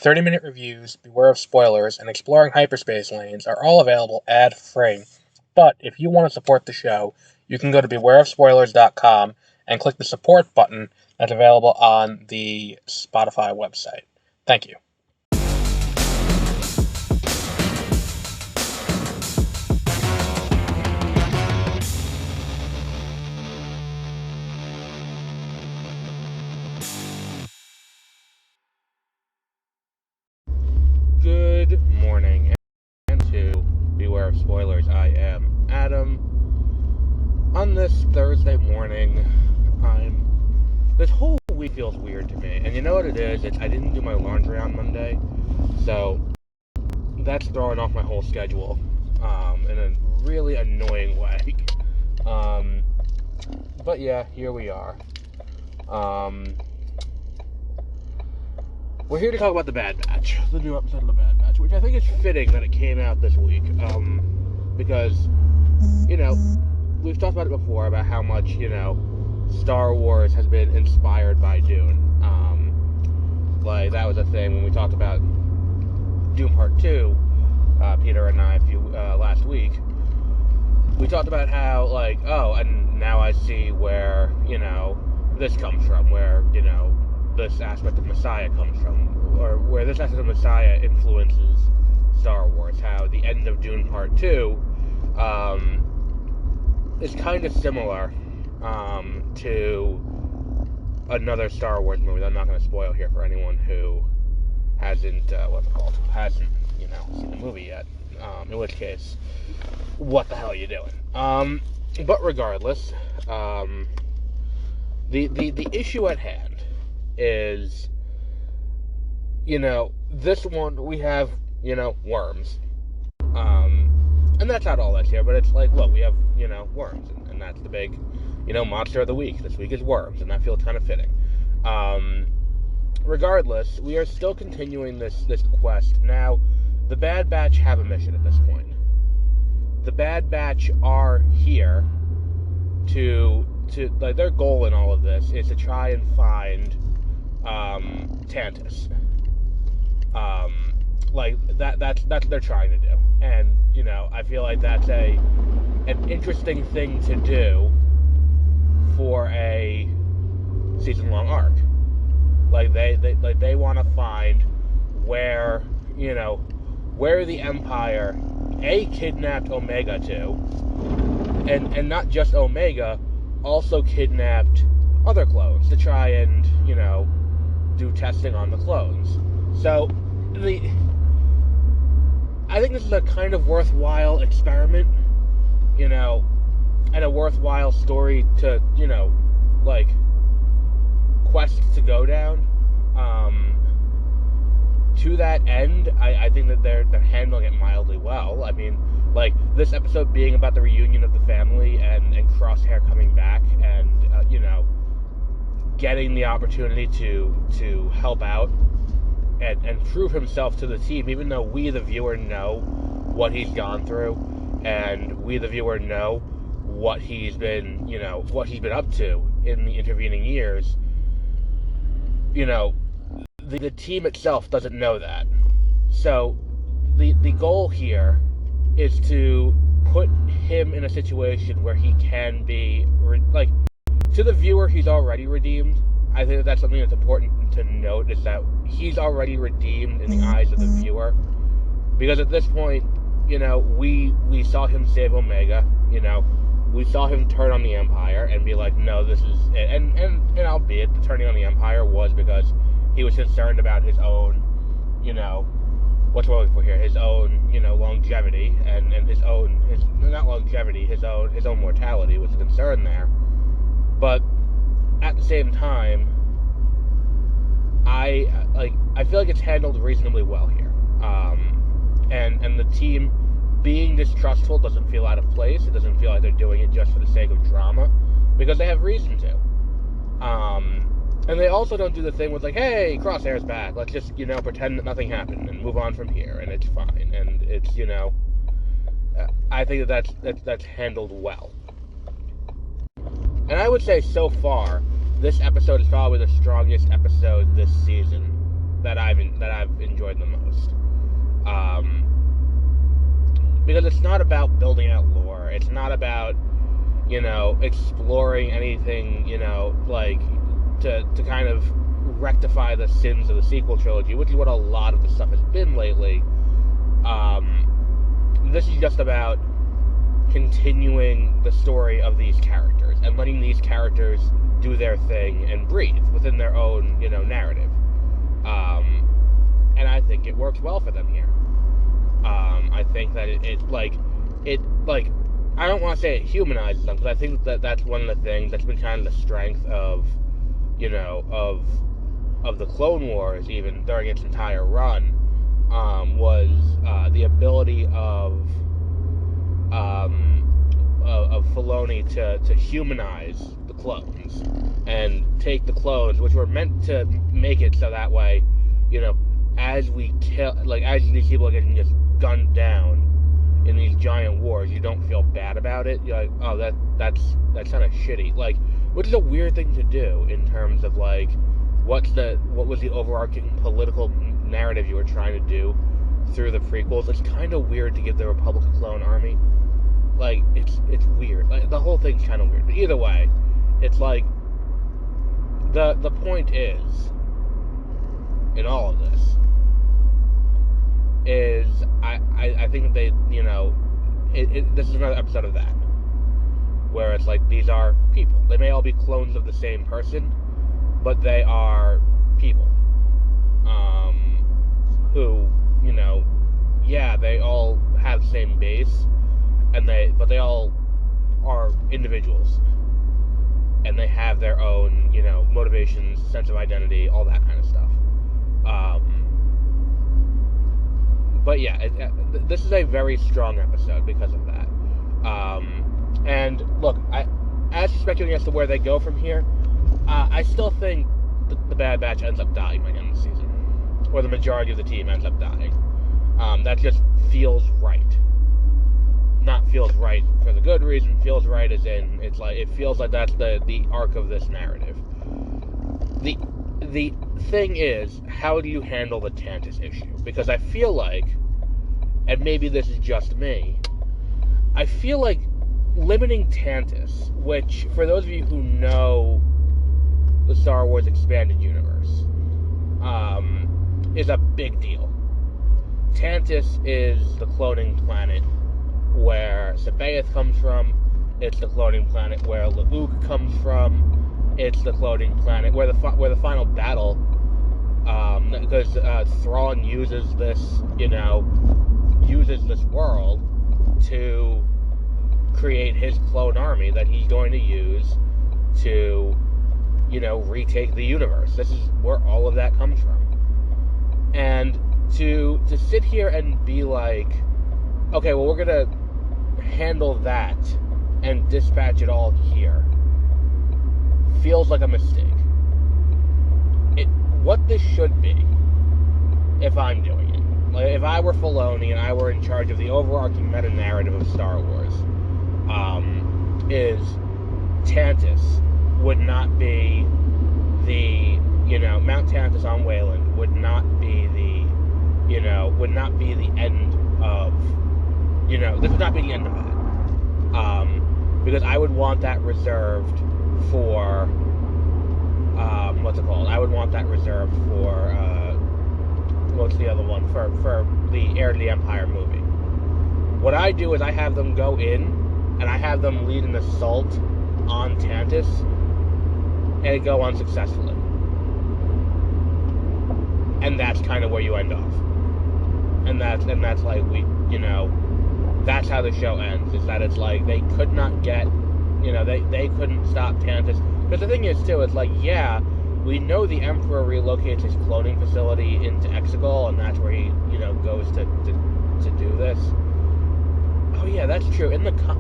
30-minute reviews, Beware of Spoilers, and Exploring Hyperspace Lanes are all available ad-free. But if you want to support the show, you can go to bewareofspoilers.com and click the support button that's available on the Spotify website. Thank you. Good morning, and to Beware of Spoilers, I am Adam. On this Thursday morning, this whole week feels weird to me, and you know what it is? I didn't do my laundry on Monday, so that's throwing off my whole schedule, in a really annoying way. But yeah, here we are. We're here to talk about The Bad Batch, the new episode of The Bad Batch, which I think is fitting that it came out this week, because, we've talked about it before, about how much, Star Wars has been inspired by Dune. That was a thing when we talked about Dune Part 2, Peter and I, last week. We talked about how, and now I see where, this comes from, where, this aspect of Messiah comes from, or where this aspect of Messiah influences Star Wars, how the end of Dune Part 2 is kind of similar to another Star Wars movie that I'm not going to spoil here for anyone who hasn't, seen the movie yet, in which case, what the hell are you doing? But regardless, the issue at hand is, this one, we have, worms. And that's not all that's here, but it's look, we have, worms, and that's the big, monster of the week. This week is worms, and that feels kind of fitting. Regardless, we are still continuing this quest. Now, the Bad Batch have a mission at this point. The Bad Batch are here to their goal in all of this is to try and find Tantus. That's what they're trying to do. And, I feel like that's an interesting thing to do for a season-long arc. They want to find where the Empire kidnapped Omega to, and not just Omega, also kidnapped other clones to try and, do testing on the clones. So, I think this is a kind of worthwhile experiment, and a worthwhile story to, quest to go down. To that end, I think that they're handling it mildly well. I mean, this episode being about the reunion of the family and Crosshair coming back and, getting the opportunity to help out and prove himself to the team, even though we, the viewer, know what he's gone through, and we, the viewer, know what he's been up to in the intervening years. The team itself doesn't know that. So, the goal here is to put him in a situation where he can be, to the viewer, he's already redeemed. I think that's something that's important to note, is that he's already redeemed in the eyes of the viewer. Because at this point, we saw him save Omega, we saw him turn on the Empire and be like, no, this is it. And albeit the turning on the Empire was because he was concerned about his own, what's we're looking for here, his own, longevity, and his own, not longevity, his own mortality was a concern there. But at the same time, I feel like it's handled reasonably well here. And the team being distrustful doesn't feel out of place. It doesn't feel like they're doing it just for the sake of drama, because they have reason to. And they also don't do the thing with hey, Crosshair's back, let's just, pretend that nothing happened and move on from here, and it's fine. And it's, I think that's handled well. And I would say so far, this episode is probably the strongest episode this season that I've enjoyed the most. Because it's not about building out lore. It's not about, exploring anything, like to kind of rectify the sins of the sequel trilogy, which is what a lot of the stuff has been lately. This is just about continuing the story of these characters and letting these characters do their thing and breathe within their own, narrative. And I think it works well for them here. I think that it I don't want to say it humanizes them, because I think that that's one of the things that's been kind of the strength of, of the Clone Wars, even during its entire run, was the ability of Filoni to humanize the clones and take the clones, which were meant to make it so that way, as we kill, as these people are getting just gunned down in these giant wars, you don't feel bad about it. You're like, oh, that's kind of shitty. Which is a weird thing to do in terms of what was the overarching political narrative you were trying to do through the prequels. It's kind of weird to give the Republic a clone army. It's weird. The whole thing's kind of weird. But either way, it's the point is, in all of this, is I think they, this is another episode of that, where it's these are people. They may all be clones of the same person, but they are people, who, they all have the same base, but they all are individuals, and they have their own, motivations, sense of identity, all that kind of stuff. But yeah, this is a very strong episode because of that. And look, as speculating as to where they go from here, I still think the Bad Batch ends up dying by the end of the season, or the majority of the team ends up dying. That just feels right. Not feels right for the good reason. Feels right as in it feels like that's the arc of this narrative. The thing is, how do you handle the Tantus issue? Because I feel like, and maybe this is just me, I feel like limiting Tantus, which, for those of you who know the Star Wars Expanded Universe, is a big deal. Tantus is the cloning planet where Sabaoth comes from. It's the cloning planet where Luke comes from. It's the cloning planet where the final battle, because Thrawn uses this, uses this world to create his clone army that he's going to use to, retake the universe. This is where all of that comes from. And to sit here and be like, okay, well, we're gonna handle that and dispatch it all here, feels like a mistake. What this should be, if I'm doing it, if I were Filoni and I were in charge of the overarching meta-narrative of Star Wars, is Tantus would not be the, Mount Tantus on Wayland would not be the, would not be the end of, this would not be the end of that. Because I would want that reserved for, what's it called? I would want that reserved for, what's the other one? For the Heir to the Empire movie. What I do is I have them go in, and I have them lead an assault on Tantus, and it go unsuccessfully. And that's kind of where you end off. And that's that's how the show ends, is that it's they could not get, they couldn't stop Tantus. Because the thing is, too, it's we know the Emperor relocates his cloning facility into Exegol, and that's where he, goes to do this. Oh yeah, that's true.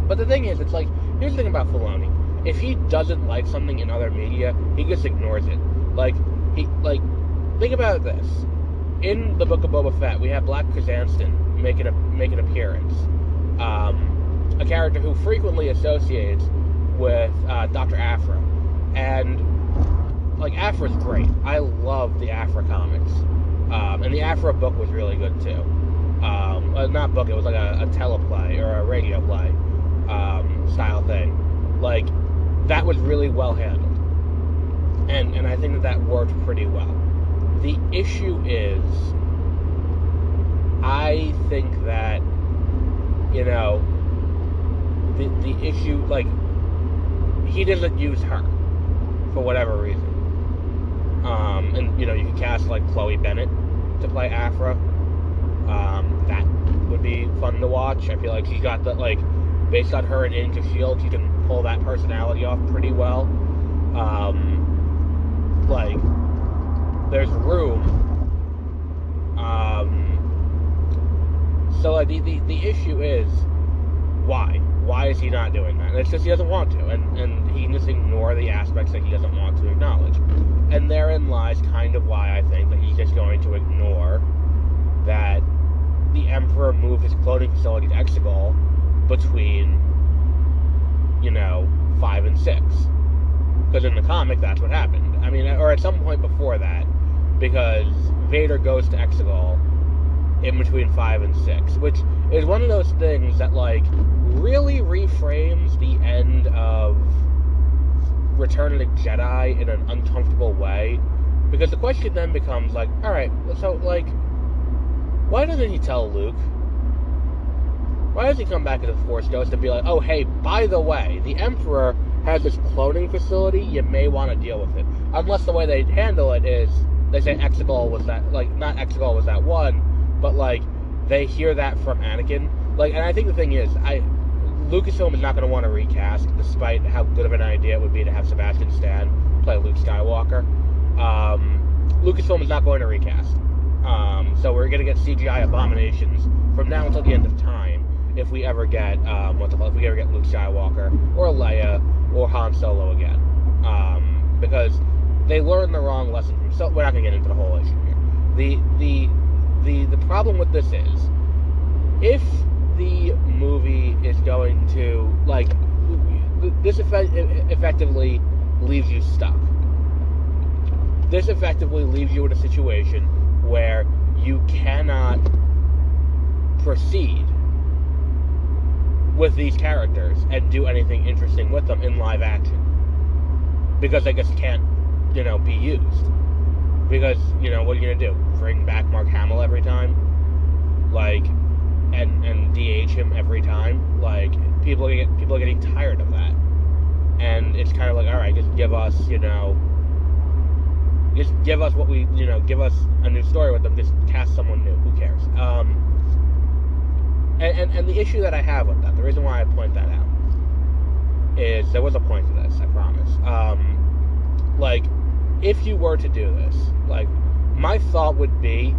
But the thing is, it's here's the thing about Filoni. If he doesn't like something in other media, he just ignores it. Think about this. In the Book of Boba Fett, we have Black Krrsantan make an appearance. A character who frequently associates with Dr. Aphra. And, Aphra's great. I love the Aphra comics. And the Aphra book was really good too. Not book, it was like a teleplay or a radio play style thing. Like, that was really well handled. And I think that worked pretty well. The issue is, I think that, you know, the issue, like, he doesn't use her for whatever reason. And, you know, you can cast, like, Chloe Bennett to play Aphra. That would be fun to watch. I feel like she's got the, like, based on her and Agents of S.H.I.E.L.D., you can pull that personality off pretty well. Like, there's room. So, like, the issue is, why? Why is he not doing that? And it's just he doesn't want to, and he can just ignore the aspects that he doesn't want to acknowledge. And therein lies kind of why I think that he's just going to ignore that the Emperor moved his cloning facility to Exegol between, you know, 5 and 6. Because in the comic, that's what happened. I mean, or at some point before that, because Vader goes to Exegol in between 5 and 6, which is one of those things that, like, really reframes the end of Return of the Jedi in an uncomfortable way. Because the question then becomes, like, alright, so, like, why doesn't he tell Luke? Why does he come back as a Force Ghost and be like, oh, hey, by the way, the Emperor has this cloning facility, you may want to deal with it. Unless the way they handle it is, they say Exegol was that, like, not Exegol was that one, but, like, they hear that from Anakin. Like, and I think the thing is, Lucasfilm is not going to want to recast, despite how good of an idea it would be to have Sebastian Stan play Luke Skywalker. Lucasfilm is not going to recast. So we're going to get CGI abominations from now until the end of time, if we ever get, if we ever get Luke Skywalker, or Leia, or Han Solo again. Because they learned the wrong lesson from, so we're not going to get into the whole issue here. The problem with this is, if the movie is going to, like, this effectively leaves you stuck. This effectively leaves you in a situation where you cannot proceed with these characters and do anything interesting with them in live action. Because they just can't, you know, be used. Because, you know, what are you going to do? Bring back Mark Hamill every time? Like, and DH him every time? Like, people are getting tired of that. And it's kind of like, alright, just give us, you know, just give us what we, you know, give us a new story with them, just cast someone new, who cares? And the issue that I have with that, the reason why I point that out, is, there was a point to this, I promise. Like, if you were to do this, like, my thought would be,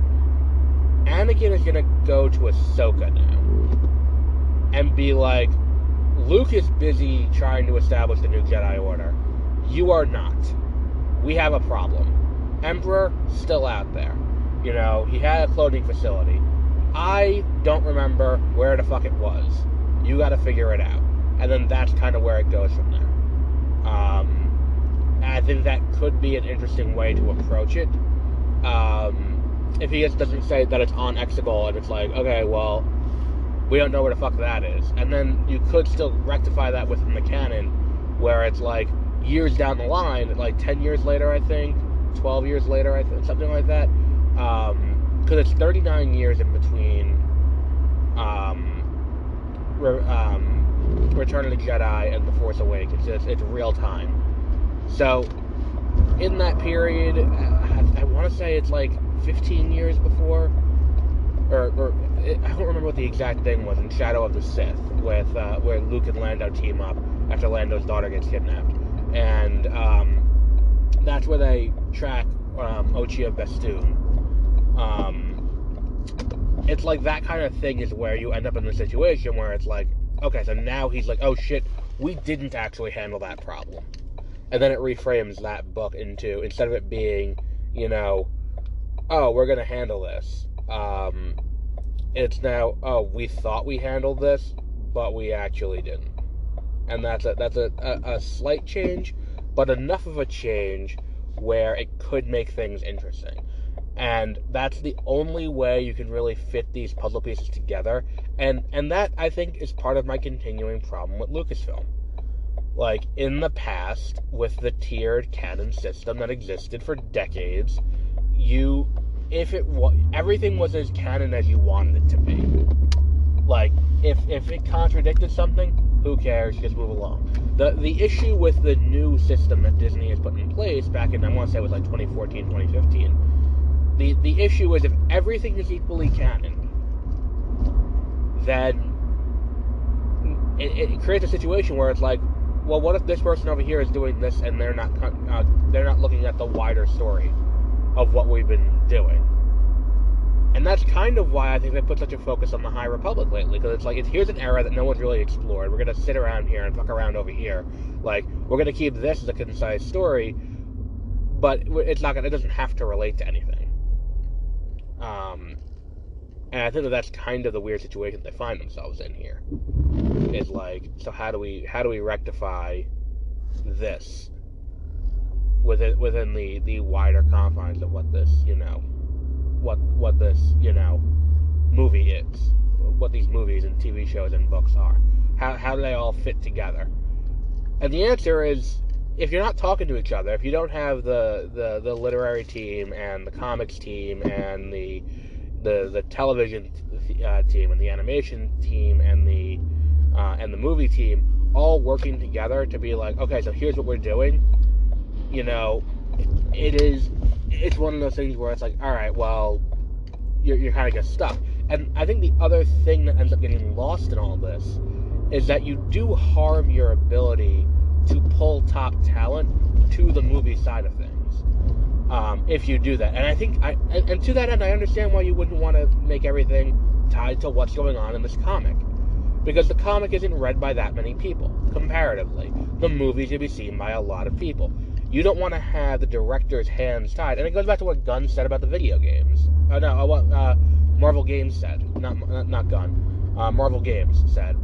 Anakin is gonna go to Ahsoka now, and be like, Luke is busy trying to establish the new Jedi Order. You are not. We have a problem. Emperor, still out there. You know, he had a cloning facility. I don't remember where the fuck it was. You gotta figure it out. And then that's kind of where it goes from there. And I think that could be an interesting way to approach it. If he just doesn't say that it's on Exegol, and it's like, okay, well, we don't know where the fuck that is. And then you could still rectify that within the canon, where it's like, years down the line, like 10 years later, I think, 12 years later, I think, something like that. Because it's 39 years in between Return of the Jedi and The Force Awakens. It's real time. So, in that period, I want to say it's like 15 years before, or I don't remember what the exact thing was in Shadow of the Sith, with where Luke and Lando team up after Lando's daughter gets kidnapped. And that's where they track Ochia Bestoon. It's like that kind of thing is where you end up in a situation where it's like, okay, so now he's like, oh shit, we didn't actually handle that problem. And then it reframes that book into, instead of it being, you know, oh, we're going to handle this, it's now, oh, we thought we handled this, but we actually didn't. And that's a slight change, but enough of a change where it could make things interesting. And that's the only way you can really fit these puzzle pieces together. And that, I think, is part of my continuing problem with Lucasfilm. Like, in the past, with the tiered canon system that existed for decades, everything was as canon as you wanted it to be. Like, if it contradicted something, who cares? Just move along. The issue with the new system that Disney has put in place back in, I want to say it was like 2014, 2015, the issue is if everything is equally canon, then it creates a situation where it's like, well, what if this person over here is doing this and they're not looking at the wider story of what we've been doing? And that's kind of why I think they put such a focus on the High Republic lately, because it's like, here's an era that no one's really explored. We're going to sit around here and fuck around over here. Like, we're going to keep this as a concise story, but it doesn't have to relate to anything. And I think that's kind of the weird situation they find themselves in here. Is like, so how do we rectify this within the wider confines of what this, what this, movie is, what these movies and TV shows and books are. How do they all fit together? And the answer is, if you're not talking to each other, if you don't have the literary team and the comics team and the television team and the animation team and the movie team all working together to be like, okay, so here's what we're doing, it's one of those things where it's like, all right, well, you're kind of just stuck. And I think the other thing that ends up getting lost in all this is that you do harm your ability to pull top talent to the movie side of things. If you do that. And I think, and to that end, I understand why you wouldn't want to make everything tied to what's going on in this comic. Because the comic isn't read by that many people, comparatively. The movies will be seen by a lot of people. You don't want to have the director's hands tied. And it goes back to what Gunn said about the video games. Marvel Games said. Not Gunn. Marvel Games said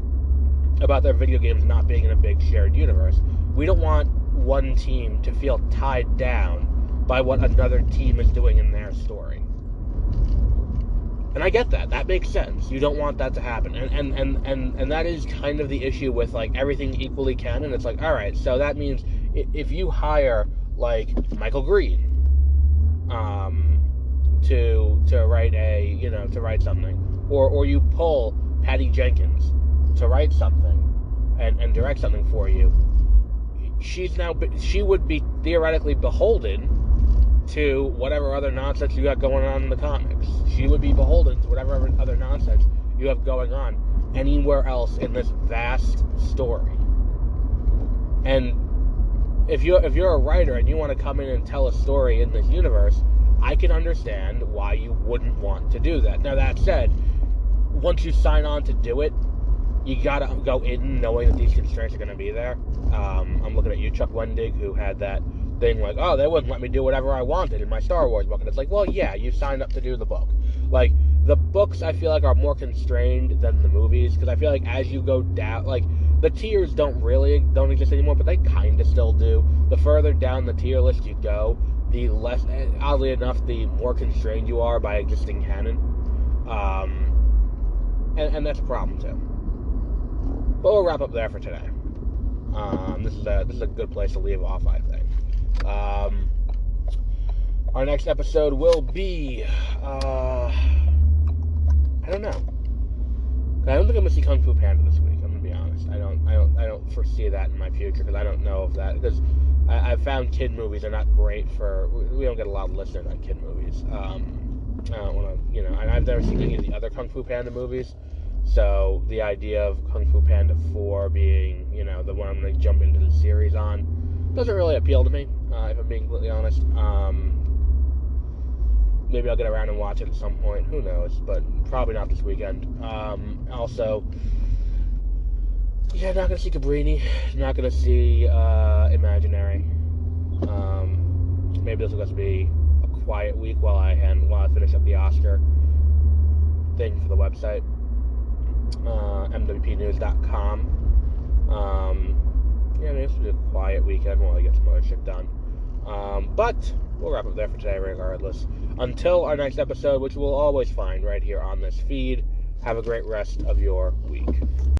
about their video games not being in a big shared universe. We don't want one team to feel tied down by what another team is doing in their story. And I get that. That makes sense. You don't want that to happen. And that is kind of the issue with, like, everything equally canon. It's like, all right, so that means if you hire, like, Michael Green to write something, or you pull Patty Jenkins to write something and direct something for you, she would be theoretically beholden to whatever other nonsense you got going on in the comics. She would be beholden to whatever other nonsense you have going on anywhere else in this vast story. And if you're a writer and you want to come in and tell a story in this universe, I can understand why you wouldn't want to do that. Now, that said, once you sign on to do it, you gotta go in knowing that these constraints are going to be there. I'm looking at you, Chuck Wendig, who had that thing like, oh, they wouldn't let me do whatever I wanted in my Star Wars book. And it's like, well, yeah, you signed up to do the book. Like, the books, I feel like, are more constrained than the movies, because I feel like as you go down, like, the tiers don't exist anymore, but they kind of still do. The further down the tier list you go, the less, oddly enough, the more constrained you are by existing canon. And that's a problem, too. But we'll wrap up there for today. This is a good place to leave off, I think. Our next episode will be, I don't know. I don't think I'm gonna see Kung Fu Panda this week. I'm gonna be honest. I don't foresee that in my future, because I don't know if that, because I've found kid movies are not great for. We don't get a lot of listeners on kid movies. I don't want to, and I've never seen any of the other Kung Fu Panda movies. So the idea of Kung Fu Panda 4 being, the one I'm going to jump into the series on, doesn't really appeal to me, if I'm being completely honest. Maybe I'll get around and watch it at some point, who knows, but probably not this weekend. Also, not going to see Cabrini, not going to see Imaginary. Maybe this will just be a quiet week while I finish up the Oscar thing for the website. MWPnews.com. Maybe this will be a quiet weekend while I get some other shit done. But we'll wrap up there for today regardless. Until our next episode, which we'll always find right here on this feed, have a great rest of your week.